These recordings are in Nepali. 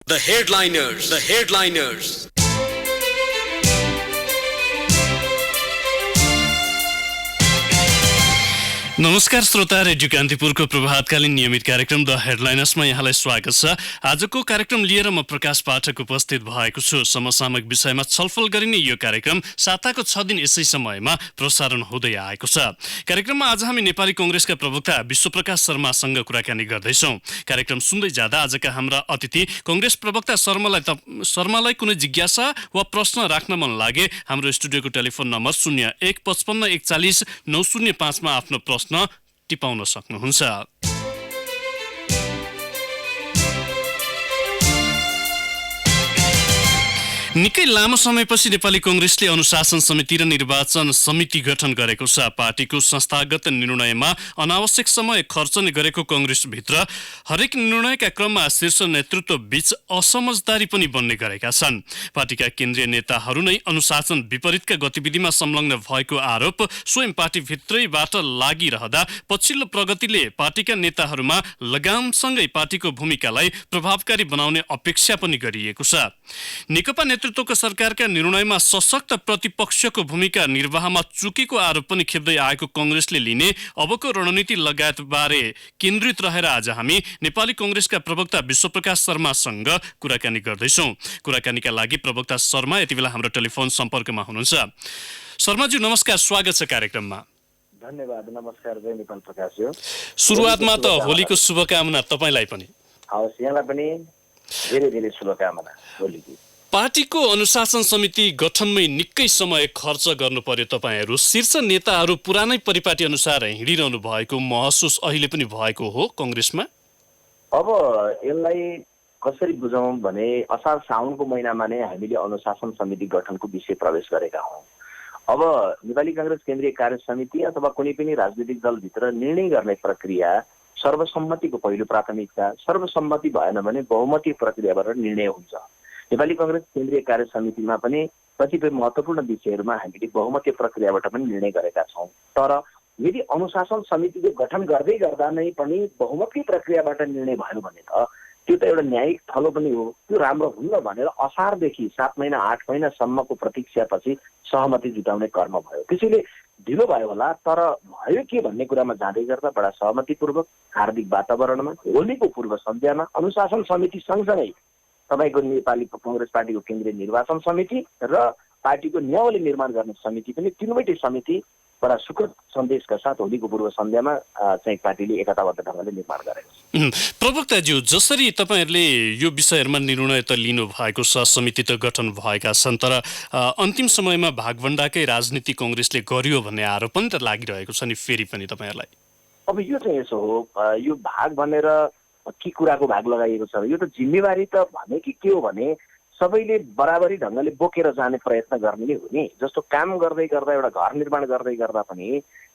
The headliners, the headliners. नमस्कार श्रोता, रेडियो कान्तिपुरको प्रभातकालीन नियमित कार्यक्रम द हेडलाइनर्समा यहाँलाई स्वागत छ। आजको कार्यक्रम लिएर म प्रकाश पाठक उपस्थित भएको छु। समसामयिक विषयमा छलफल गरिने यो कार्यक्रम साताको 6 दिन यसै समयमा प्रसारण हुँदै आएको छ। कार्यक्रममा आज हामी नेपाली कांग्रेसका प्रवक्ता विश्वप्रकाश शर्मासँग कुराकानी गर्दैछौँ। कार्यक्रम सुन्दै जाँदा आजका हाम्रा अतिथि कांग्रेस प्रवक्ता शर्मालाई कुनै जिज्ञासा वा प्रश्न राख्न मन लागे हाम्रो स्टुडियोको टेलिफोन नम्बर 0155410905 मा आफ्नो प्रश्न टिपाउन सक्नुहुन्छ। निकै लामो समयपछि नेपाली कांग्रेसले अनुशासन समिति र निर्वाचन समिति गठन गरेको छ। पार्टीको संस्थागत निर्णयमा अनावश्यक समय खर्च गरेको कांग्रेसभित्र हरेक निर्णयका क्रममा शीर्ष नेतृत्व बीच असमझदारी पनि बन्ने गरेका छन्। पार्टीका केन्द्रीय नेताहरू नै अनुशासन विपरीतका गतिविधिमा संलग्न भएको आरोप स्वयं पार्टीभित्रैबाट लागिरहँदा पछिल्लो प्रगतिले पार्टीका नेताहरूमा लगामसँगै पार्टीको भूमिकालाई प्रभावकारी बनाउने अपेक्षा पनि गरिएको छ। नेकपा नेतृत्वको सरकारका निर्णयमा सशक्त प्रतिपक्षको भूमिका निर्वाहमा चुकेको आरोप पनि खेप्दै आएको कांग्रेसले लिने अबको रणनीति लगायत बारे केन्द्रित रहेर आज हामी नेपाली कांग्रेसका प्रवक्ता विश्वप्रकाश शर्मासँग कुराकानी गर्दैछौँ। कुराकानीका लागि प्रवक्ता शर्मा यति बेला हाम्रो टेलिफोन सम्पर्कमा हुनुहुन्छ। शर्माजी नमस्कार, स्वागत छ कार्यक्रममा। धन्यवाद। नमस्कार, जय नेपाल प्रकाशज्यू। सुरुवातमा त होलीको शुभकामना तपाईलाई पनि। हवस्, यहाँलाई पनि धेरै धेरै शुभकामना होलीको। पार्टीको अनुशासन समिति गठनमै निकै समय खर्च गर्नु पर्यो। तपाईहरू शीर्ष नेताहरू पुरानै परिपाटी अनुसार हिँडिरहनु भएको महसुस अहिले पनि भएको हो कांग्रेसमा? अब यसलाई कसरी बुझाउँ भने असार साउनको महिनामा नै हामीले अनुशासन समिति गठनको विषय प्रवेश गरेका हौँ। अब नेपाली कांग्रेस केन्द्रीय कार्य समिति अथवा कुनै पनि राजनीतिक दलभित्र निर्णय गर्ने प्रक्रिया सर्वसम्मतिको पहिलो प्राथमिकता, सर्वसम्मति भएन भने बहुमतीय प्रक्रियाबाट निर्णय हुन्छ। नेपाली कांग्रेस केन्द्रीय कार्य समितिमा पनि कतिपय महत्त्वपूर्ण विषयहरूमा हामीले बहुमतीय प्रक्रियाबाट पनि निर्णय गरेका छौँ। तर यदि अनुशासन समितिको गठन गर्दै गर्दा नै पनि बहुमतीय प्रक्रियाबाट निर्णय भयो भने त त्यो त एउटा न्यायिक थलो पनि हो। त्यो राम्रो हुन्न भनेर असारदेखि 7 महिना 8 महिनासम्मको प्रतीक्षापछि सहमति जुटाउने कर्म भयो। त्यसैले ढिलो भयो होला, तर भयो के भन्ने कुरामा जाँदै गर्दा बडा सहमतिपूर्वक हार्दिक वातावरणमा होलीको पूर्व सन्ध्यामा अनुशासन समिति सँगसँगै तपाईको नेपाली कांग्रेस पार्टीको केन्द्रीय निर्वाचन समिति र पार्टीको नियावली निर्माण गर्ने समिति पनि तीनवटै समिति बडा सुखद सन्देशका साथ होलीको पूर्व सन्ध्यामा चाहिँ पार्टीले एकताबद्ध ढङ्गले निर्माण गरेको छ। प्रवक्ताज्यू, जसरी तपाईहरूले यो विषयहरूमा निर्णय त लिनु भएको छ, समिति त गठन भएका छन्, तर अन्तिम समयमा भागभण्डाकै राजनीति कांग्रेसले गर्यो भन्ने आरोप पनि त लागिरहेको छ नि फेरि पनि तपाईहरूलाई? अब यो चाहिँ यसो हो, यो भाग भनेर के कुराको भाग लगाइएको छ? यो त जिम्मेवारी त भने के हो भने सबैले बराबरी ढङ्गले बोकेर जाने प्रयत्न गर्ने नै हो नि। जस्तो काम गर्दै गर्दा एउटा घर निर्माण गर्दै गर्दा पनि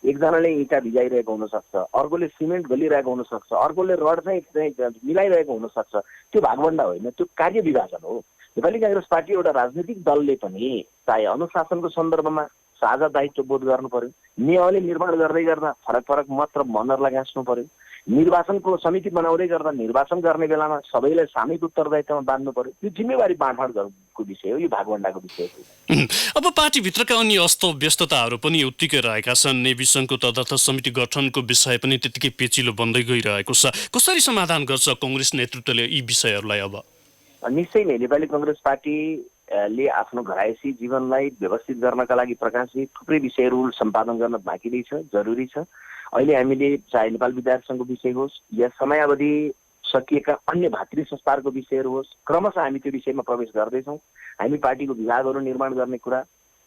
एकजनाले इँटा भिजाइरहेको हुनसक्छ, अर्कोले सिमेन्ट घोलिरहेको हुनसक्छ, अर्कोले रड चाहिँ मिलाइरहेको हुनसक्छ। त्यो भागभण्डा होइन, त्यो कार्य विभाजन हो। नेपाली कांग्रेस पार्टी एउटा राजनीतिक दलले पनि चाहे अनुशासनको सन्दर्भमा साझा दायित्व बोध गर्नु पर्यो, नियमले निर्माण गर्दै गर्दा फरक फरक मत र मनहरूलाई गाँच्नु पर्यो, निर्वाचनको समिति बनाउँदै गर्दा निर्वाचन गर्ने बेलामा सबैलाई सामूहिक उत्तरदायित्वमा बाँध्नु पर्यो। यो जिम्मेवारी बाँडफाँडको विषय हो, यो भागभण्डाको विषय हो। अब पार्टीभित्रका अन्य अस्तव्यस्तताहरू पनि उत्तिकै रहेका छन्। नेभी सङ्घको तदर्थ समिति गठनको विषय पनि त्यतिकै पेचिलो बन्दै गइरहेको छ। कसरी समाधान गर्छ कांग्रेस नेतृत्वले यी विषयहरूलाई? अब निश्चय नै नेपाली कांग्रेस पार्टीले आफ्नो घरायसी जीवनलाई व्यवस्थित गर्नका लागि प्रकाशित थुप्रै विषयहरू सम्पादन गर्न बाँकी नै छ, जरुरी छ। अहिले हामीले चाहे नेपाल विद्यार्थी सङ्घको विषय होस् या समयावधि सकिएका अन्य भातृ संस्थाहरूको विषयहरू होस्, क्रमशः हामी त्यो विषयमा प्रवेश गर्दैछौँ। हामी पार्टीको विभागहरू निर्माण गर्ने कुरा,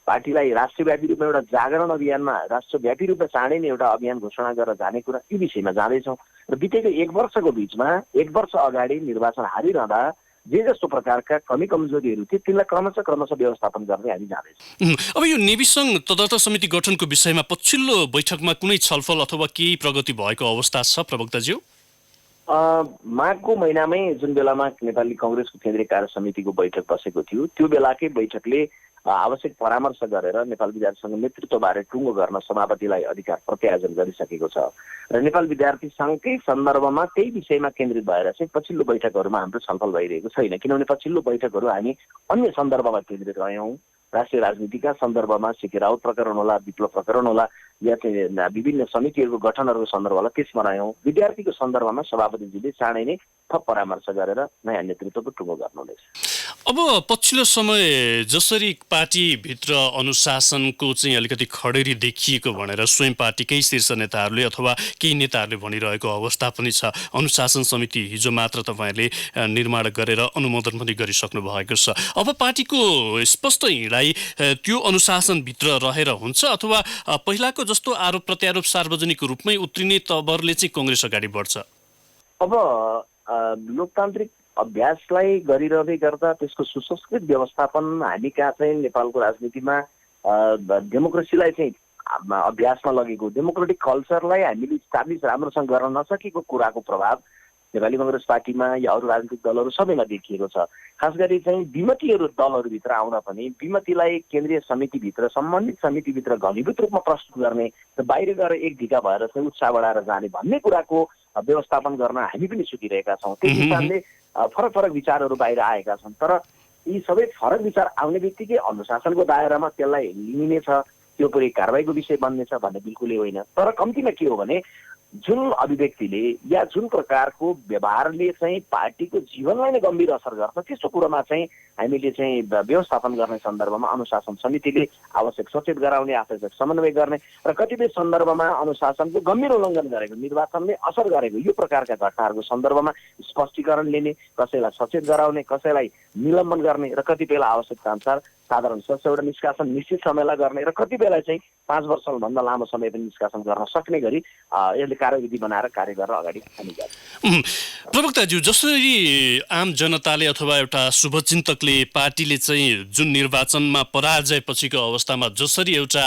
पार्टीलाई राष्ट्रव्यापी रूपमा एउटा जागरण अभियानमा राष्ट्रव्यापी रूपमा चाँडै नै एउटा अभियान घोषणा गरेर जाने कुरा, यी विषयमा जाँदैछौँ। र बितेको 1 वर्षको बिचमा 1 वर्ष अगाडि निर्वाचन हारिरहँदा जे जस्तो प्रकारका कमी कमजोरीहरू थिए तिनलाई क्रमशः व्यवस्थापन गर्दै हामी जाँदैछौँ। अब यो नेभी सङ्घ तदर्थ समिति गठनको विषयमा पछिल्लो बैठकमा कुनै छलफल अथवा केही प्रगति भएको अवस्था छ प्रवक्ताज्यू? माघको महिनामै जुन बेलामा नेपाली कांग्रेसको केन्द्रीय कार्य समितिको बैठक बसेको थियो, त्यो बेलाकै बैठकले आवश्यक परामर्श गरेर नेपाल विद्यार्थी सङ्घ नेतृत्वबारे टुङ्गो गर्न सभापतिलाई अधिकार प्रत्यायोजन गरिसकेको छ र नेपाल विद्यार्थी सङ्घकै सन्दर्भमा त्यही विषयमा केन्द्रित भएर चाहिँ पछिल्लो बैठकहरूमा हाम्रो छलफल भइरहेको छैन, किनभने पछिल्लो बैठकहरू हामी अन्य सन्दर्भमा केन्द्रित रह्यौँ। राष्ट्रिय राजनीतिका सन्दर्भमा सिके राउत प्रकरण होला, विप्लव प्रकरण होला, या चाहिँ विभिन्न समितिहरूको गठनहरूको सन्दर्भ होला, त्यसमा रह्यौँ। विद्यार्थीको सन्दर्भमा सभापतिजीले चाँडै नै थप परामर्श गरेर नयाँ नेतृत्वको टुङ्गो गर्नुहुनेछ। अब पछिल्लो समय जसरी पार्टीभित्र अनुशासनको चाहिँ अलिकति खडेरी देखिएको भनेर स्वयं पार्टीकै शीर्ष नेताहरूले अथवा केही नेताहरूले भनिरहेको अवस्था पनि छ। अनुशासन समिति हिजो मात्र तपाईँहरूले निर्माण गरेर अनुमोदन पनि गरिसक्नु भएको छ। अब पार्टीको स्पष्ट हिँडाइ त्यो अनुशासनभित्र रहेर हुन्छ अथवा पहिलाको जस्तो आरोप प्रत्यारोप सार्वजनिक रूपमै उत्रिने तवरले चाहिँ कङ्ग्रेस अगाडि बढ्छ? अब लोकतान्त्रिक अभ्यासलाई गरिरहँदै गर्दा त्यसको सुसंस्कृत व्यवस्थापन हामी कहाँ चाहिँ नेपालको राजनीतिमा डेमोक्रेसीलाई चाहिँ अभ्यासमा लगेको, डेमोक्रेटिक कल्चरलाई हामीले इस्टाब्लिस राम्रोसँग गर्न नसकेको कुराको प्रभाव नेपाली कङ्ग्रेस पार्टीमा या अरू राजनीतिक दलहरू सबैमा देखिएको छ। खास गरी चाहिँ विमतिहरू दलहरूभित्र आउँदा पनि विमतिलाई केन्द्रीय समितिभित्र सम्बन्धित समितिभित्र घनीभूत रूपमा प्रस्तुत गर्ने र बाहिर गएर एक ढिका भएर चाहिँ उत्साह बढाएर जाने भन्ने कुराको व्यवस्थापन गर्न हामी पनि छुटिरहेका छौँ। त्यस हिसाबले फरक फरक विचारहरू बाहिर आएका छन्, तर यी सबै फरक विचार आउने बित्तिकै अनुशासनको दायरामा त्यसलाई लिइनेछ, त्यो पुरै कारबाहीको विषय बन्नेछ भन्ने बिल्कुलै होइन। तर कम्तीमा के हो भने जुन अभिव्यक्तिले या जुन प्रकारको व्यवहारले चाहिँ पार्टीको जीवनलाई नै गम्भीर असर गर्छ त्यस्तो कुरोमा चाहिँ हामीले चाहिँ व्यवस्थापन गर्ने सन्दर्भमा अनुशासन समितिले आवश्यक सचेत गराउने, आवश्यक समन्वय गर्ने र कतिपय सन्दर्भमा अनुशासनको गम्भीर उल्लङ्घन गरेको, निर्वाचनले असर गरेको यो प्रकारका घटनाहरूको सन्दर्भमा स्पष्टीकरण लिने, कसैलाई सचेत गराउने, कसैलाई निलम्बन गर्ने र कतिपयलाई आवश्यकता अनुसार साधारण सदस्य निष्कासन निश्चित समयलाई गर्ने र कतिपयलाई चाहिँ 5 वर्षभन्दा लामो समय पनि निष्कासन गर्न सक्ने गरी यसले कार्यविधि बनाएर कार्य गरेर अगाडि हामी जान्छौँ। प्रवक्ताज्यू, जसरी आम जनताले अथवा एउटा शुभचिन्तकले पार्टीले चाहिँ जुन निर्वाचनमा पराजय पछिको अवस्थामा जसरी एउटा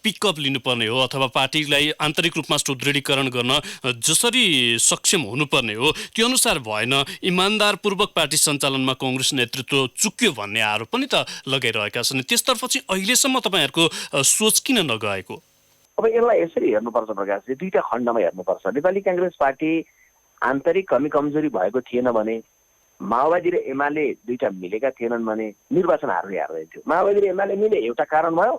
पिकअप लिनुपर्ने हो अथवा पार्टीलाई आन्तरिक रूपमा सुदृढीकरण गर्न जसरी सक्षम हुनुपर्ने हो त्यो अनुसार भएन, इमान्दारपूर्वक पार्टी सञ्चालनमा कङ्ग्रेस नेतृत्व चुक्यो भन्ने आरोप पनि त लगाइरहेका छन्। त्यसतर्फ चाहिँ अहिलेसम्म तपाईँहरूको सोच किन नगएको? अब यसलाई यसरी हेर्नुपर्छ प्रकाशले, दुईटा खण्डमा हेर्नुपर्छ। नेपाली काङ्ग्रेस पार्टी आन्तरिक कमी कमजोरी भएको थिएन भने, माओवादी र एमाले दुईटा मिलेका थिएनन् भने निर्वाचन हार्दै थियो। माओवादी र एमाले मिले एउटा कारण भयो,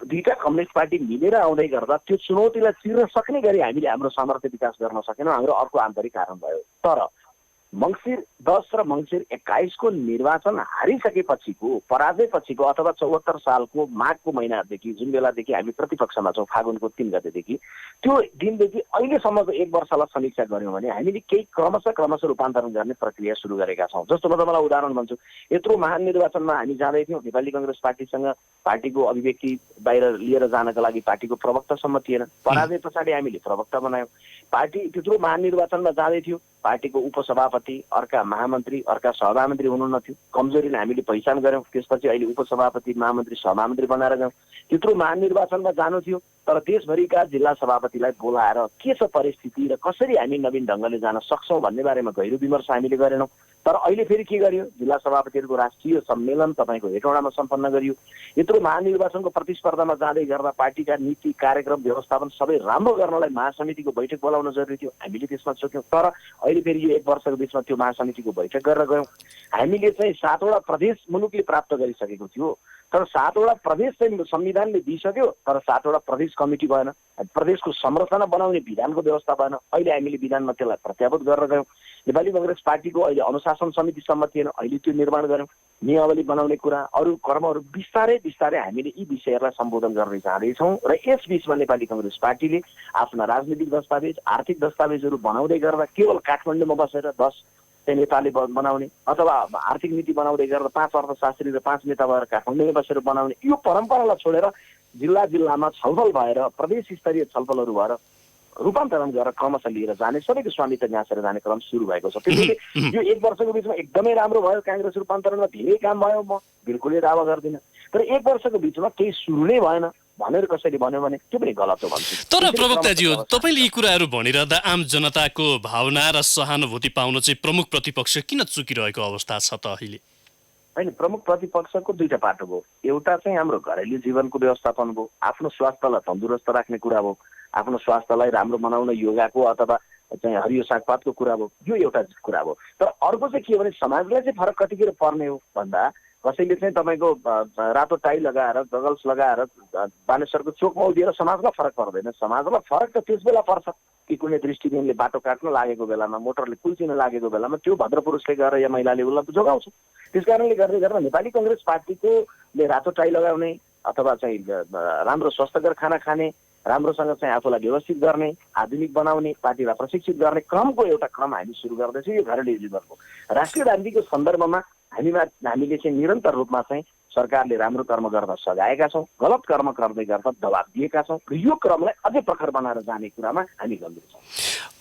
दुईटा कम्युनिस्ट पार्टी मिलेर आउँदै गर्दा त्यो चुनौतीलाई चिर्न सक्ने गरी हामीले हाम्रो सामर्थ्य विकास गर्न सकेनौँ, हाम्रो अर्को आन्तरिक कारण भयो। तर मङ्सिर 10 र मङ्सिर 21 को निर्वाचन हारिसकेपछिको, पराजय पछिको अथवा 74 सालको माघको महिनादेखि जुन बेलादेखि हामी प्रतिपक्षमा छौँ, फागुनको 3 गतेदेखि त्यो दिनदेखि अहिलेसम्मको 1 वर्षलाई समीक्षा गऱ्यौँ भने हामीले केही क्रमशः रूपान्तरण गर्ने प्रक्रिया सुरु गरेका छौँ। जस्तो म तपाईँलाई उदाहरण भन्छु, यत्रो महान निर्वाचनमा हामी जाँदै थियौँ, नेपाली कङ्ग्रेस पार्टीसँग पार्टीको अभिव्यक्ति बाहिर लिएर जानको लागि पार्टीको प्रवक्तासम्म थिएन। पराजय पछाडि हामीले प्रवक्ता बनायौँ। पार्टी त्यत्रो महानिर्वाचनमा जाँदै थियो, पार्टीको उपसभापति, अर्का महामन्त्री, अर्का सहमन्त्री हुनुहुन्न थियो। कमजोरीलाई हामीले पहिचान गऱ्यौँ, त्यसपछि अहिले उपसभापति, महामन्त्री, सहमन्त्री बनाएर गयौँ। त्यत्रो महानिर्वाचनमा जानु थियो, तर देशभरिका जिल्ला सभापतिलाई बोलाएर के छ परिस्थिति र कसरी हामी नवीन ढङ्गले जान सक्छौँ भन्ने बारेमा गहिरो विमर्श हामीले गरेनौँ। तर अहिले फेरि के गरियो, जिल्ला सभापतिहरूको राष्ट्रिय सम्मेलन तपाईँको हेटौँडामा सम्पन्न गरियो। यत्रो महानिर्वाचनको प्रतिस्पर्धामा जाँदै गर्दा पार्टीका नीति, कार्यक्रम, व्यवस्थापन सबै राम्रो गर्नलाई महासमितिको बैठक बोलाउन जरुरी थियो, हामीले त्यसमा चुक्यौँ। तर अहिले फेरि यो 1 वर्षको बिचमा त्यो महासमितिको बैठक गरेर गयौँ। हामीले चाहिँ 7 वटा प्रदेश मुलुकले प्राप्त गरिसकेको थियो, तर 7 वटा प्रदेश चाहिँ संविधानले दिइसक्यो, तर 7 वटा प्रदेश कमिटी भएन, प्रदेशको संरचना बनाउने विधानको व्यवस्था भएन। अहिले हामीले विधानमा त्यसलाई प्रत्याभूत गरेर गयौँ। नेपाली कङ्ग्रेस पार्टीको अहिले अनुशासन समितिसम्म थिएन, अहिले त्यो निर्माण गऱ्यौँ। नियमावली बनाउने कुरा, अरू कर्महरू बिस्तारै हामीले यी विषयहरूलाई सम्बोधन गर्ने जाँदैछौँ र यस बिचमा नेपाली कङ्ग्रेस पार्टीले आफ्ना राजनीतिक दस्तावेज, आर्थिक दस्तावेजहरू बनाउँदै गर्दा केवल काठमाडौँमा बसेर 10 नेताले बनाउने अथवा आर्थिक नीति बनाउँदै गरेर 5 अर्थशास्त्री र 5 नेता भएर काठमाडौँमै बसेर बनाउने यो परम्परालाई छोडेर जिल्लामा छलफल भएर, प्रदेश स्तरीय छलफलहरू भएर रूपान्तरण गरेर क्रमशः लिएर जाने, सबैको स्वामित्व गाँसेर जाने क्रम सुरु भएको छ। त्यसैले यो 1 वर्षको बिचमा एकदमै राम्रो भयो, काङ्ग्रेस रूपान्तरणमा धेरै काम भयो, म बिल्कुलै दावा गर्दिनँ। तर 1 वर्षको बिचमा केही सुरु नै भएन भनेर कसैले भन्यो भने त्यो पनि गलत हो भन्छु। तर प्रवक्ताज्यू, तपाईँले यी कुराहरू भनिरहँदा आम जनताको भावना र सहानुभूति पाउन चाहिँ प्रमुख प्रतिपक्ष किन चुकिरहेको अवस्था छ त अहिले? होइन, प्रमुख प्रतिपक्षको दुईटा पाटो भयो। एउटा चाहिँ हाम्रो घरेलु जीवनको व्यवस्थापन भयो, आफ्नो स्वास्थ्यलाई तन्दुरुस्त राख्ने कुरा भयो, आफ्नो स्वास्थ्यलाई राम्रो बनाउन योगाको अथवा चाहिँ हरियो सागपातको कुरा भयो, यो एउटा कुरा भयो। तर अर्को चाहिँ के हो भने समाजलाई चाहिँ फरक कतिखेर पर्ने हो भन्दा कसैले चाहिँ तपाईँको रातो टाई लगाएर गगल्स लगाएर बानेश्वरको चोकमा उभिएर समाजलाई फरक पर्दैन। समाजलाई फरक त त्यस बेला पर्छ कि कुनै दृष्टिबिनले बाटो काट्न लागेको बेलामा, मोटरले कुल्चिन लागेको बेलामा त्यो भद्रपुरुषले गएर या महिलाले उसलाई जोगाउँछ। त्यस कारणले गर्दा नेपाली कङ्ग्रेस पार्टीकोले रातो टाई लगाउने अथवा चाहिँ राम्रो स्वास्थ्यकर खाना खाने, राम्रोसँग चाहिँ आफूलाई व्यवस्थित गर्ने, आधुनिक बनाउने, पार्टीलाई प्रशिक्षित गर्ने क्रमको एउटा क्रम हामी सुरु गर्दैछौँ। यो घरेलु जीवनको राष्ट्रिय राजनीतिको सन्दर्भमा हामीले चाहिँ निरन्तर रूपमा चाहिँ सरकारले राम्रो कर्म गर्न सघाएका छौँ, गलत कर्म गर्दै गर्दा दबाब दिएका छौँ र यो क्रमलाई अझै प्रखर बनाएर जाने कुरामा हामी गम्भीर छौँ।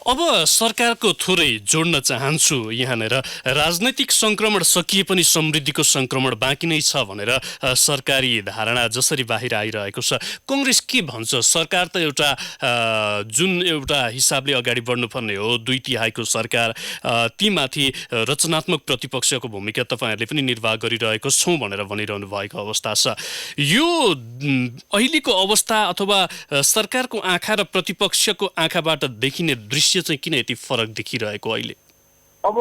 अब सरकारको थोरै जोड्न चाहन्छु यहाँनिर, राजनैतिक सङ्क्रमण सकिए पनि समृद्धिको सङ्क्रमण बाँकी नै छ भनेर सरकारी धारणा जसरी बाहिर आइरहेको छ, कङ्ग्रेस के भन्छ? सरकार त जुन एउटा हिसाबले अगाडि बढ्नुपर्ने हो, 2/3 सरकार, तीमाथि रचनात्मक प्रतिपक्षको भूमिका तपाईँहरूले पनि निर्वाह गरिरहेको छौँ भनेर भनिरहनु भएको अवस्था छ। यो अहिलेको अवस्था अथवा सरकारको आँखा र प्रतिपक्षको आँखाबाट देखिने दृश्य चाहिँ किन यति फरक देखिरहेको अहिले? अब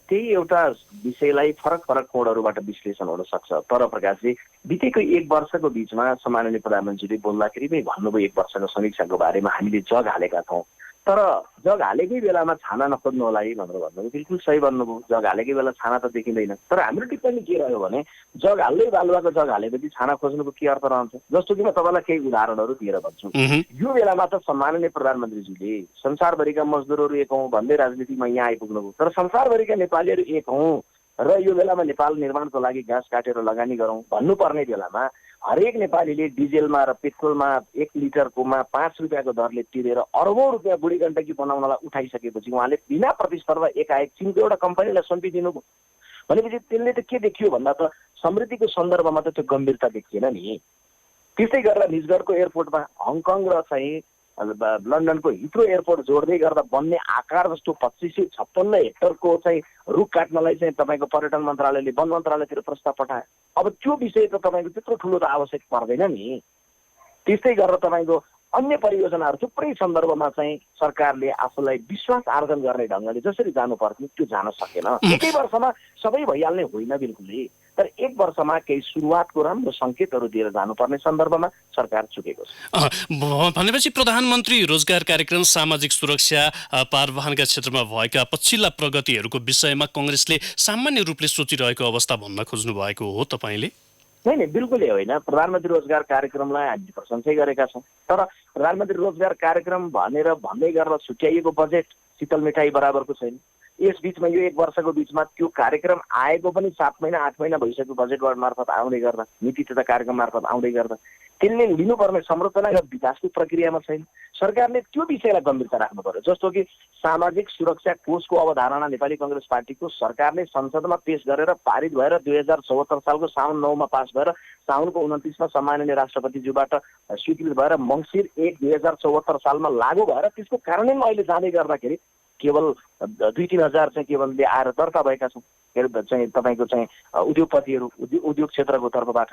त्यही एउटा विषयलाई फरक कोणहरूबाट विश्लेषण हुन सक्छ। तर प्रकाशजी, बितेको 1 वर्षको बिचमा सम्माननीय प्रधानमन्त्रीले बोल्दाखेरि पनि भन्नुभयो 1 वर्षको समीक्षाको बारेमा हामीले जग हालेका छौँ। तर जग हालेकै बेलामा छाना नखोज्नु होला है भनेर भन्नुभयो, बिल्कुल सही भन्नुभयो। जग हालेकै बेला छाना त देखिँदैन। तर हाम्रो टिप्पणी के रह्यो भने जग हाल्दै बालुवाको जग हालेपछि छाना खोज्नुको के अर्थ रहन्छ? जस्तो कि म तपाईँलाई केही उदाहरणहरू दिएर भन्छु। यो बेलामा त सम्माननीय प्रधानमन्त्रीजीले संसारभरिका मजदुरहरू एक हौँ भन्दै राजनीतिमा यहाँ आइपुग्नुभयो। तर संसारभरिका नेपालीहरू एक हौँ र यो बेलामा नेपाल निर्माणको लागि घाँस काटेर लगानी गरौँ भन्नुपर्ने बेलामा हरेक नेपालीले डिजेलमा र पेट्रोलमा 1 लिटरकोमा 5 रुपियाँको दरले तिरेर अरबौँ रुपियाँ बुढी गण्डकी बनाउनलाई उठाइसकेपछि उहाँले बिना प्रतिस्पर्धा एकाएक चिनको एउटा कम्पनीलाई सुम्पिदिनुभयो भनेपछि त्यसले त के देखियो भन्दा त समृद्धिको सन्दर्भमा त त्यो गम्भीरता देखिएन नि। त्यस्तै गरेर निजगढको एयरपोर्टमा हङकङ र चाहिँ लन्डनको हिथ्रो एयरपोर्ट जोड्दै गर्दा बन्ने आकार जस्तो 2556 हेक्टरको चाहिँ रुख काट्नलाई चाहिँ तपाईँको पर्यटन मन्त्रालयले वन मन्त्रालयतिर प्रस्ताव पठायो। अब त्यो विषय त तपाईँको त्यत्रो ठुलो त आवश्यक पर्दैन नि। त्यस्तै गरेर तपाईँको अन्य परियोजनाहरू थुप्रै सन्दर्भमा चाहिँ सरकारले आफूलाई विश्वास आर्जन गर्ने ढङ्गले जसरी जानु पर्थ्यो त्यो जान सकेन। एकै वर्षमा सबै भइहाल्ने होइन बिल्कुलै, तर 1 वर्षमा केही सुरुवातको राम्रो सङ्केतहरू दिएर जानुपर्ने सन्दर्भमा सरकार चुकेको छ। भनेपछि प्रधानमन्त्री रोजगार कार्यक्रम, सामाजिक सुरक्षा, पारवाहनका क्षेत्रमा भएका पछिल्ला प्रगतिहरूको विषयमा कङ्ग्रेसले सामान्य रूपले सोचिरहेको अवस्था भन्न खोज्नु भएको हो तपाईँले? होइन, बिल्कुलै होइन। प्रधानमन्त्री रोजगार कार्यक्रमलाई हामीले प्रशंसै गरेका छौँ। तर प्रधानमन्त्री रोजगार कार्यक्रम भनेर भन्दै गरेर छुट्याइएको बजेट शीतल मिठाई बराबरको छैन। यस बिचमा यो 1 वर्षको बिचमा त्यो कार्यक्रम आएको पनि 7 महिना 8 महिना भइसक्यो बजेट मार्फत आउँदै गर्दा, नीति तथा कार्यक्रम मार्फत आउँदै गर्दा त्यसले लिनुपर्ने संरचनागत विकासको प्रक्रियामा छैन। सरकारले त्यो विषयलाई गम्भीरता राख्नु पर्यो। जस्तो कि सामाजिक सुरक्षा कोषको अवधारणा नेपाली कङ्ग्रेस पार्टीको सरकारले संसदमा पेश गरेर पारित भएर 2074 सालको साउन 9 मा पास भएर साउनको 29 मा सम्माननीय राष्ट्रपतिज्यूबाट स्वीकृत भएर मङ्सिर 1 2074 सालमा लागू भएर त्यसको कार्यान्वयनमा अहिले जाँदै गर्दाखेरि केवल 2-3 हजार चाहिँ केवल आएर दर्ता भएका छौँ चाहिँ तपाईँको चाहिँ उद्योगपतिहरू उद्योग क्षेत्रको तर्फबाट।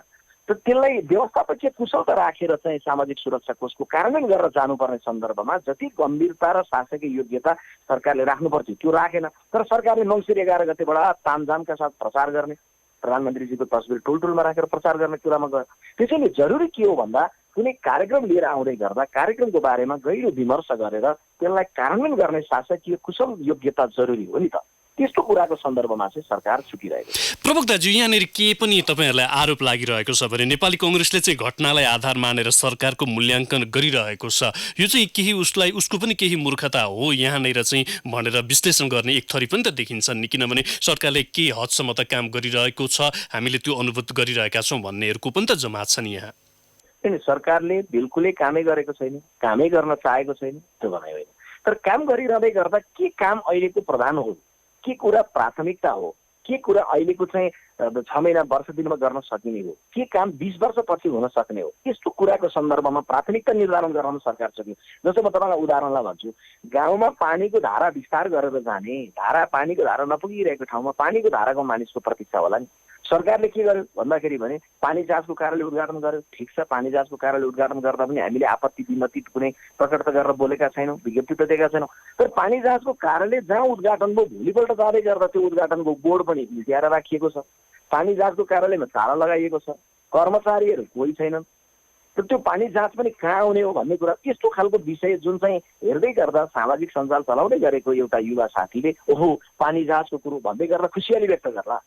त त्यसलाई व्यवस्थापकीय कुशलता राखेर चाहिँ सामाजिक सुरक्षा कोषको कार्यान्वयन गरेर जानुपर्ने सन्दर्भमा जति गम्भीरता र शासकीय योग्यता सरकारले राख्नुपर्थ्यो त्यो राखेन। तर सरकारले मङ्सिर 11 गतेबाट तामझामका साथ प्रचार गर्ने, प्रधानमन्त्रीजीको तस्बिर टुलटुलमा राखेर प्रचार गर्ने कुरामा गयो। त्यसैले जरुरी के हो भन्दा कुनै कार्यक्रम लिएर आउँदै गर्दा कार्यक्रमको बारेमा गहिरो विमर्श गरेर त्यसलाई कार्यान्वयन गर्ने शासकीय कुशल योग्यता जरुरी हो नि त। त्यस्तो कुराको सन्दर्भमा चाहिँ सरकार चुकिरहेको छ। प्रवक्ता दाजु, यहाँनिर के पनि तपाईँहरूलाई आरोप लागिरहेको छ भने नेपाली कङ्ग्रेसले चाहिँ घटनालाई आधार मानेर सरकारको मूल्याङ्कन गरिरहेको छ, यो चाहिँ केही उसको पनि केही मूर्खता हो यहाँनिर चाहिँ भनेर विश्लेषण गर्ने एक थरी पनि त देखिन्छ नि। किनभने सरकारले के हदसम्म त काम गरिरहेको छ, हामीले त्यो अनुभूत गरिरहेका छौँ भन्नेहरूको पनि त जमात छ नि यहाँ। किन सरकारले बिल्कुलै कामै गरेको छैन, कामै गर्न चाहेको छैन त्यो भनाइ होइन। तर काम गरिरहँदै गर्दा के काम अहिलेको प्रधान हो, के कुरा प्राथमिकता हो, के कुरा अहिलेको चाहिँ 6 महिना वर्ष दिनमा गर्न सकिने हो, के काम 20 वर्षपछि हुन सक्ने हो, यस्तो कुराको सन्दर्भमा प्राथमिकता निर्धारण गराउन सरकार सक्यो। जस्तो म तपाईँलाई उदाहरणलाई भन्छु, गाउँमा पानीको धारा विस्तार गरेर जाने, पानीको धारा नपुगिरहेको ठाउँमा पानीको धाराको मानिसको प्रतीक्षा होला नि। सरकारले के गर्यो भन्दाखेरि भने पानी जहाजको कार्यालय उद्घाटन गर्यो, ठिक छ, पानी जहाजको कार्यालय उद्घाटन गर्दा पनि हामीले आपत्ति विमति कुनै प्रकट त गरेर बोलेका छैनौँ, विज्ञप्ति त दिएका छैनौँ। तर पानी जहाजको कार्यालय जहाँ उद्घाटन भयो भोलिपल्ट जाँदै गर्दा त्यो उद्घाटनको बोर्ड पनि मिल्ट्याएर राखिएको छ, पानी जहाजको कार्यालयमा ताला लगाइएको छ, कर्मचारीहरू कोही छैनन्। र त्यो पानी जहाज पनि कहाँ आउने हो भन्ने कुरा, यस्तो खालको विषय जुन चाहिँ हेर्दै गर्दा सामाजिक सञ्जाल चलाउँदै गरेको एउटा युवा साथीले ओहो पानी जहाजको कुरो भन्दै गरेर खुसियाली व्यक्त गर्ला।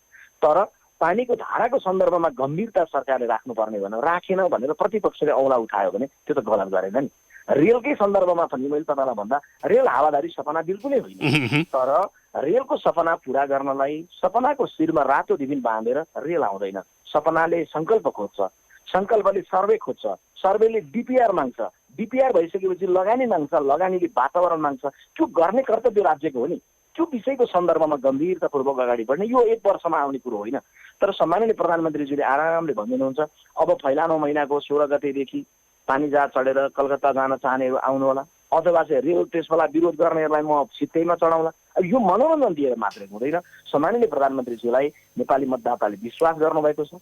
तर पानीको धाराको सन्दर्भमा गम्भीरता सरकारले राख्नुपर्ने भनेर राखेन भनेर प्रतिपक्षले औँला उठायो भने त्यो त गलत गरेन नि। रेलकै सन्दर्भमा पनि मैले तपाईँलाई भन्दा रेल हावादारी सपना बिल्कुलै होइन, तर रेलको सपना पुरा गर्नलाई सपनाको शिरमा रातो रिबिन बाँधेर रेल आउँदैन। सपनाले सङ्कल्प खोज्छ, सङ्कल्पले सर्वे खोज्छ, सर्वेले डिपिआर माग्छ, डिपिआर भइसकेपछि लगानी माग्छ, लगानीले वातावरण माग्छ। त्यो गर्ने कर्तव्य राज्यको हो नि। त्यो विषयको सन्दर्भमा गम्भीरतापूर्वक अगाडि बढ्ने यो 1 वर्षमा आउने कुरो होइन। तर सम्माननीय प्रधानमन्त्रीजीले आरामले भनिदिनुहुन्छ अब फैलानो महिनाको 16 गतेदेखि पानी जहाज चढेर कलकत्ता जान चाहनेहरू आउनु होला, अथवा चाहिँ रेल त्यसबेला विरोध गर्नेहरूलाई म सित्तैमा चढाउँला। अब यो मनोरञ्जन दिएर मात्रै हुँदैन। सम्माननीय प्रधानमन्त्रीजीलाई नेपाली मतदाताले विश्वास गर्नुभएको छ।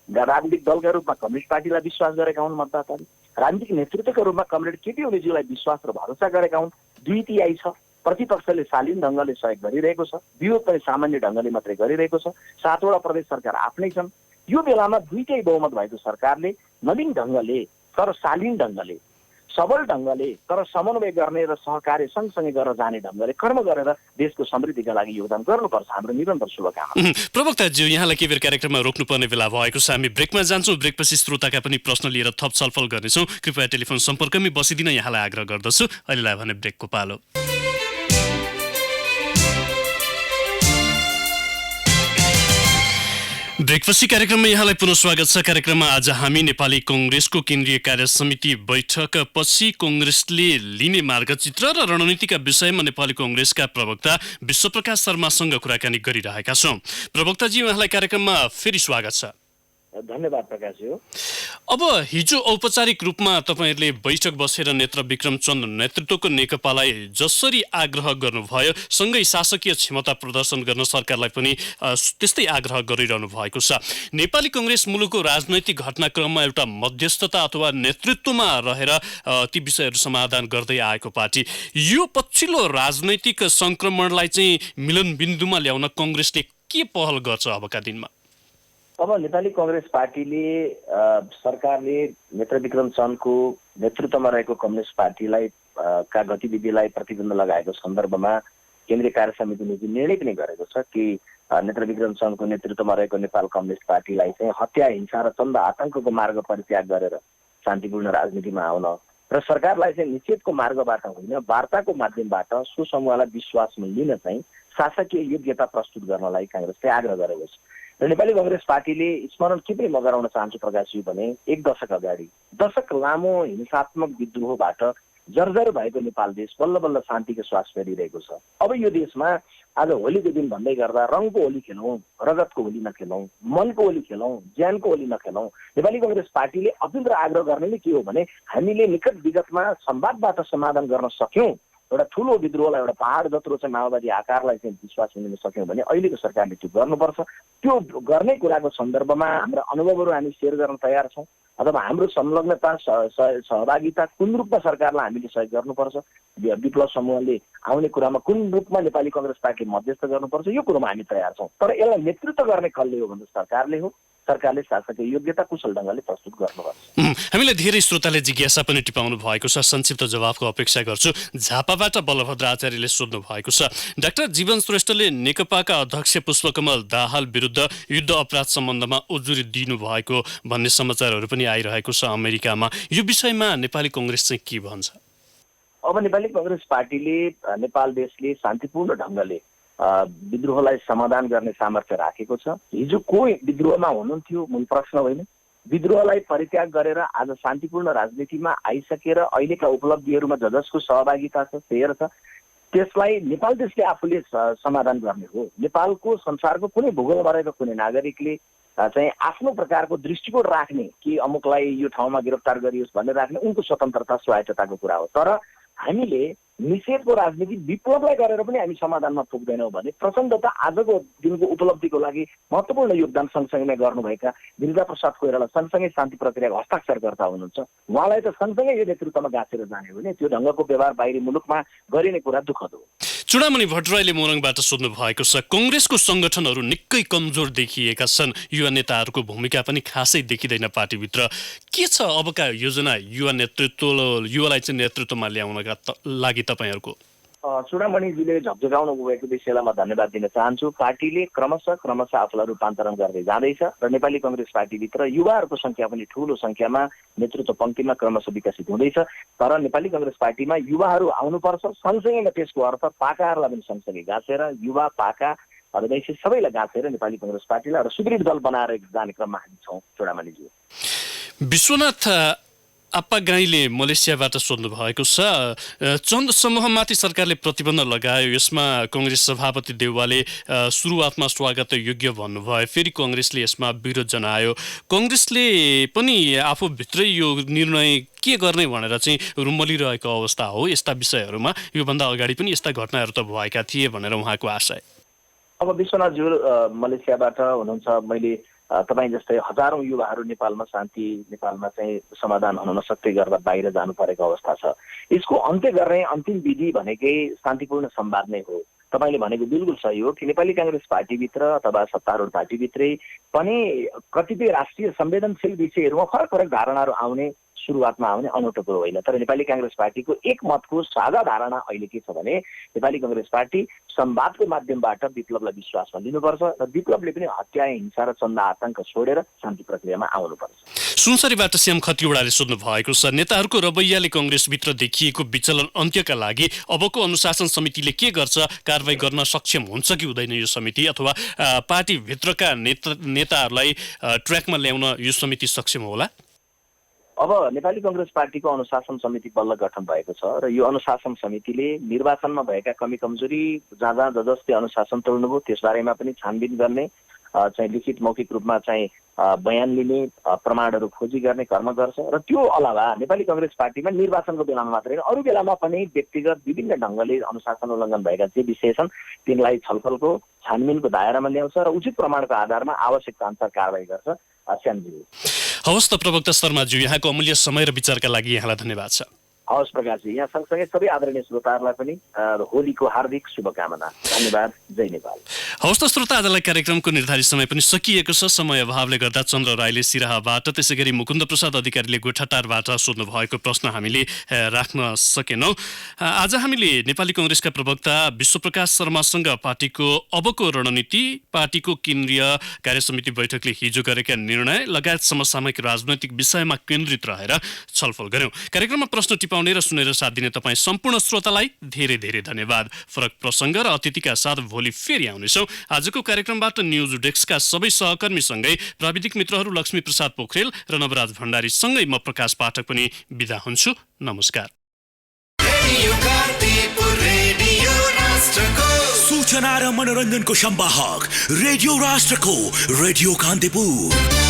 राजनीतिक दलका रूपमा कम्युनिस्ट पार्टीलाई विश्वास गरेका हुन् मतदाताले, राजनीतिक नेतृत्वका रूपमा कमरेड केपी ओलीजीलाई विश्वास र भरोसा गरेका हुन्। 2/3 छ। प्रतिपक्षले शालीन ढङ्गले सहयोग गरिरहेको छ, विरोध पनि सामान्य ढङ्गले मात्रै गरिरहेको छ। 7वटा प्रदेश सरकार आफ्नै छन्। यो बेलामा 2टै बहुमत भएको सरकारले नवीन ढङ्गले तर शालीन ढङ्गले, सबल ढङ्गले तर समन्वय गर्ने र सहकार्य सँगसँगै गरेर जाने ढङ्गले कर्म गरेर देशको समृद्धिका लागि योगदान गर्नुपर्छ। हाम्रो निरन्तर शुभकामना। प्रवक्ताज्यू, यहाँलाई केही बेर कार्यक्रममा रोक्नुपर्ने बेला भएको छ। हामी ब्रेकमा जान्छौँ। ब्रेकपछि श्रोताका पनि प्रश्न लिएर थप छलफल गर्नेछौँ। कृपया टेलिफोन सम्पर्कमै बसिदिन यहाँलाई आग्रह गर्दछु। अहिलेलाई भने ब्रेकको पालो। ब्रेकपछि कार्यक्रममा यहाँलाई पुनः स्वागत छ। कार्यक्रममा आज हामी नेपाली कङ्ग्रेसको केन्द्रीय कार्य समिति बैठकपछि कङ्ग्रेसले लिने मार्गचित्र र रणनीतिका विषयमा नेपाली कङ्ग्रेसका प्रवक्ता विश्वप्रकाश शर्मासँग कुराकानी गरिरहेका छौँ। प्रवक्ताजी, उहाँलाई कार्यक्रममा फेरि स्वागत छ। धन्यवाद प्रकाशजी। अब हिजो औपचारिक रूपमा तपाईँहरूले बैठक बसेर नेत्र विक्रम चन्द नेतृत्वको नेकपालाई जसरी आग्रह गर्नुभयो, सँगै शासकीय क्षमता प्रदर्शन गर्न सरकारलाई पनि त्यस्तै आग्रह गरिरहनु भएको छ। नेपाली कङ्ग्रेस मुलुकको राजनैतिक घटनाक्रममा एउटा मध्यस्थता अथवा नेतृत्वमा रहेर ती विषयहरू समाधान गर्दै आएको पार्टी, यो पछिल्लो राजनैतिक सङ्क्रमणलाई चाहिँ मिलनबिन्दुमा ल्याउन कङ्ग्रेसले के पहल गर्छ अबका दिनमा? अब नेपाली कङ्ग्रेस पार्टीले सरकारले नेत्र विक्रम चन्दको नेतृत्वमा रहेको कम्युनिस्ट पार्टीलाई का गतिविधिलाई प्रतिबन्ध लगाएको सन्दर्भमा केन्द्रीय कार्य समितिले चाहिँ निर्णय पनि गरेको छ कि नेत्र विक्रम चन्दको नेतृत्वमा रहेको नेपाल कम्युनिस्ट पार्टीलाई चाहिँ हत्या, हिंसा र चन्दा आतङ्कको मार्ग परित्याग गरेर शान्तिपूर्ण राजनीतिमा आउन र सरकारलाई चाहिँ निषेधको मार्गबाट होइन वार्ताको माध्यमबाट सो समूहलाई विश्वासमा लिन चाहिँ शासकीय योग्यता प्रस्तुत गर्नलाई काङ्ग्रेसले आग्रह गरेको छ। र नेपाली कङ्ग्रेस पार्टीले स्मरण के पनि म गराउन चाहन्छु प्रकाशजी भने 1 दशक अगाडि दशक लामो हिंसात्मक विद्रोहबाट जर्जर भएको नेपाल देश बल्ल बल्ल शान्तिको श्वास फेरिरहेको छ। अब यो देशमा आज होलीको दिन भन्दै गर्दा रङको होली खेलौँ, रगतको होली नखेलौँ, मनको होली खेलौँ, ज्यानको होली नखेलौँ। नेपाली कङ्ग्रेस पार्टीले अपिल र आग्रह गर्ने नै के हो भने हामीले निकट विगतमा संवादबाट समाधान गर्न सक्यौँ, एउटा ठुलो विद्रोहलाई एउटा पहाड जत्रो चाहिँ माओवादी आकारलाई चाहिँ विश्वास लिन सक्यौँ भने अहिलेको सरकारले त्यो गर्नुपर्छ। त्यो गर्ने कुराको सन्दर्भमा हाम्रा अनुभवहरू हामी सेयर गर्न तयार छौँ, अथवा हाम्रो संलग्नता सहभागिता कुन रूपमा सरकारलाई हामीले सहयोग गर्नुपर्छ, विप्लव समूहले आउने कुरामा कुन रूपमा नेपाली कङ्ग्रेस पार्टीले मध्यस्थ गर्नुपर्छ, यो कुरोमा हामी तयार छौँ। तर यसलाई नेतृत्व गर्ने कसले हो भने सरकारले हो। सरकारले शासकीय योग्यता कुशल ढङ्गले प्रस्तुत गर्नुपर्छ। हामीलाई धेरै श्रोताले जिज्ञासा पनि टिपाउनु भएको छ, संक्षिप्त जवाफको अपेक्षा गर्छु। झापाबाट बलभद्र आचार्यले सोध्नु भएको छ, डाक्टर जीवन श्रेष्ठले नेकपाका अध्यक्ष पुष्पकमल दाहाल विरुद्ध युद्ध अपराध सम्बन्धमा उजुरी दिनुभएको भन्ने समाचारहरू पनि आइरहेको छ अमेरिकामा। यो विषयमा नेपाली कङ्ग्रेस चाहिँ के भन्छ? अब नेपाली कङ्ग्रेस पार्टीले नेपाल देशले शान्तिपूर्ण ढङ्गले विद्रोहलाई समाधान गर्ने सामर्थ्य राखेको छ। हिजो को विद्रोहमा हुनुहुन्थ्यो मूल प्रश्न होइन। विद्रोहलाई परित्याग गरेर आज शान्तिपूर्ण राजनीतिमा आइसकेर अहिलेका उपलब्धिहरूमा जसको सहभागिता छ, शेयर छ, त्यसलाई नेपाल देशले आफूले समाधान गर्ने हो। नेपालको संसारको कुनै भूगोलमा रहेको कुनै नागरिकले चाहिँ आफ्नो प्रकारको दृष्टिकोण राख्ने कि अमुकलाई यो ठाउँमा गिरफ्तार गरियोस् भन्ने राख्ने उनको स्वतन्त्रता स्वायत्तताको कुरा हो। तर हामीले निषेधको राजनीति विप्लवलाई गरेर पनि हामी समाधानमा पुग्दैनौँ भने प्रचण्ड त आजको दिनको उपलब्धिको लागि महत्त्वपूर्ण योगदान सँगसँगै गर्नुभएका गिरिजा प्रसाद कोइराला सँगसँगै शान्ति प्रक्रियाको हस्ताक्षरकर्ता हुनुहुन्छ। उहाँलाई त सँगसँगै यो नेतृत्वमा गाँसेर जाने हो भने त्यो ढङ्गको व्यवहार बाहिरी मुलुकमा गरिने कुरा दुःखद हो। चुडामणि भट्टराईले मोरङबाट सोध्नु भएको छ, कङ्ग्रेसको सङ्गठनहरू निकै कमजोर देखिएका छन्, युवा नेताहरूको भूमिका पनि खासै देखिँदैन पार्टीभित्र। के छ अबका योजना युवालाई चाहिँ नेतृत्वमा ल्याउनका लागि तपाईँहरूको? चुडामणिजीले झकझकाउनु भएको विषयलाई म धन्यवाद दिन चाहन्छु। पार्टीले क्रमशः आफूलाई रूपान्तरण गर्दै जाँदैछ र नेपाली कङ्ग्रेस पार्टीभित्र युवाहरूको सङ्ख्या पनि ठुलो सङ्ख्यामा नेतृत्व पङ्क्तिमा क्रमशः विकसित हुँदैछ। तर नेपाली कङ्ग्रेस पार्टीमा युवाहरू आउनुपर्छ, सँगसँगै त्यसको अर्थ पाकाहरूलाई पनि सँगसँगै गाँसेर युवा पाका अभिनयसी सबैलाई गाँसेर नेपाली कङ्ग्रेस पार्टीलाई एउटा सुदृढ दल बनाएर जाने क्रममा हामी छौँ। चुडामणिजी विश्वनाथ आप्पागाईले मलेसियाबाट सोध्नु भएको छ, चन्द समूहमाथि सरकारले प्रतिबन्ध लगायो, यसमा कङ्ग्रेस सभापति देउवाले सुरुवातमा स्वागत योग्य भन्नुभयो, फेरि कङ्ग्रेसले यसमा विरोध जनायो। कङ्ग्रेसले पनि आफूभित्रै यो निर्णय के गर्ने भनेर चाहिँ रुमलिरहेको अवस्था हो। यस्ता विषयहरूमा योभन्दा अगाडि पनि यस्ता घटनाहरू त भएका थिए भनेर उहाँको आशय। अब विश्वनाथज्यू मलेसियाबाट हुनुहुन्छ, मैले तपाईँ जस्तै हजारौँ युवाहरू नेपालमा नेपालमा चाहिँ समाधान हुन नसक्दै गर्दा बाहिर जानु परेको अवस्था छ। यसको अन्त्य गर्ने अन्तिम विधि भनेकै शान्तिपूर्ण संवाद नै हो। तपाईँले भनेको बिल्कुल सही हो कि नेपाली काङ्ग्रेस पार्टीभित्र अथवा सत्तारूढ पार्टीभित्रै पनि कतिपय राष्ट्रिय संवेदनशील विषयहरूमा फरक फरक धारणाहरू आउने सुरुवातमा आउने अनौठो कुरो होइन। तर नेपाली काङ्ग्रेस पार्टीको एक मतको साझा धारणा अहिले के छ भने नेपाली काङ्ग्रेस पार्टी संवादको माध्यमबाट विप्लवलाई विश्वासमा लिनुपर्छ र विप्लवले पनि हत्या हिंसा र चन्दा आतंक छोडेर शान्ति प्रक्रियामा आउनुपर्छ। सुनसरीबाट श्याम खतिवडाले सोध्नु भएको छ, नेताहरूको रवैयाले कङ्ग्रेसभित्र देखिएको विचलन अन्त्यका लागि अबको अनुशासन समितिले के गर्छ? कारबाही गर्न सक्षम हुन्छ कि हुँदैन यो समिति, अथवा पार्टीभित्रका नेताहरूलाई ट्र्याकमा ल्याउन यो समिति सक्षम होला? अब नेपाली कङ्ग्रेस पार्टीको अनुशासन समिति बल्ल गठन भएको छ र यो अनुशासन समितिले निर्वाचनमा भएका कमी कमजोरी जहाँ जसले अनुशासन तोड्नुभयो त्यसबारेमा पनि छानबिन गर्ने, चाहिँ लिखित मौखिक रूपमा चाहिँ बयान लिने, प्रमाणहरू खोजी गर्ने कर्म गर्छ। र त्यो अलावा नेपाली कङ्ग्रेस पार्टीमा निर्वाचनको बेलामा मात्रै होइन अरू बेलामा पनि व्यक्तिगत विभिन्न ढङ्गले अनुशासन उल्लङ्घन भएका जे विषय छन् तिनलाई छलफलको छानबिनको दायरामा ल्याउँछ र उचित प्रमाणको आधारमा आवश्यकता अनुसार कारबाही गर्छ। श्यामजी हवस् त प्रवक्ता शर्माज्यू, यहाँको अमूल्य समय र विचारका लागि यहाँलाई धन्यवाद छ। हवस् प्रकाशजी, यहाँ सँगसँगै सबै आदरणीय श्रोताहरूलाई पनि होलीको हार्दिक शुभकामना। धन्यवाद। जय नेपाल। हवस् त श्रोता, आजलाई कार्यक्रमको निर्धारित समय पनि सकिएको छ। समय अभावले गर्दा चन्द्र राईले सिराहाबाट, त्यसै गरी मुकुन्द प्रसाद अधिकारीले गोठाटारबाट सोध्नु भएको प्रश्न हामीले राख्न सकेनौँ। आज हामीले नेपाली कङ्ग्रेसका प्रवक्ता विश्वप्रकाश शर्मासँग पार्टीको अबको रणनीति, पार्टीको केन्द्रीय कार्यसमिति बैठकले हिजो गरेका निर्णय लगायत समसामयिक राजनैतिक विषयमा केन्द्रित रहेर छलफल गर्यौँ। कार्यक्रममा प्रश्न टिपाउने र सुनेर साथ दिने तपाईँ सम्पूर्ण श्रोतालाई धेरै धेरै धन्यवाद। फरक प्रसङ्ग र अतिथिका साथ भोलि फेरि आउनेछौँ। आजको कार्यक्रमबाट न्युज डेस्कका सबै सहकर्मीसँगै प्राविधिक मित्रहरू लक्ष्मी प्रसाद पोखरेल र नवराज भण्डारीसँगै म प्रकाश पाठक पनि बिदा हुन्छु। नमस्कार। सूचना र मनोरञ्जनको संवाहक रेडियो राष्ट्रको रेडियो कान्तिपुर।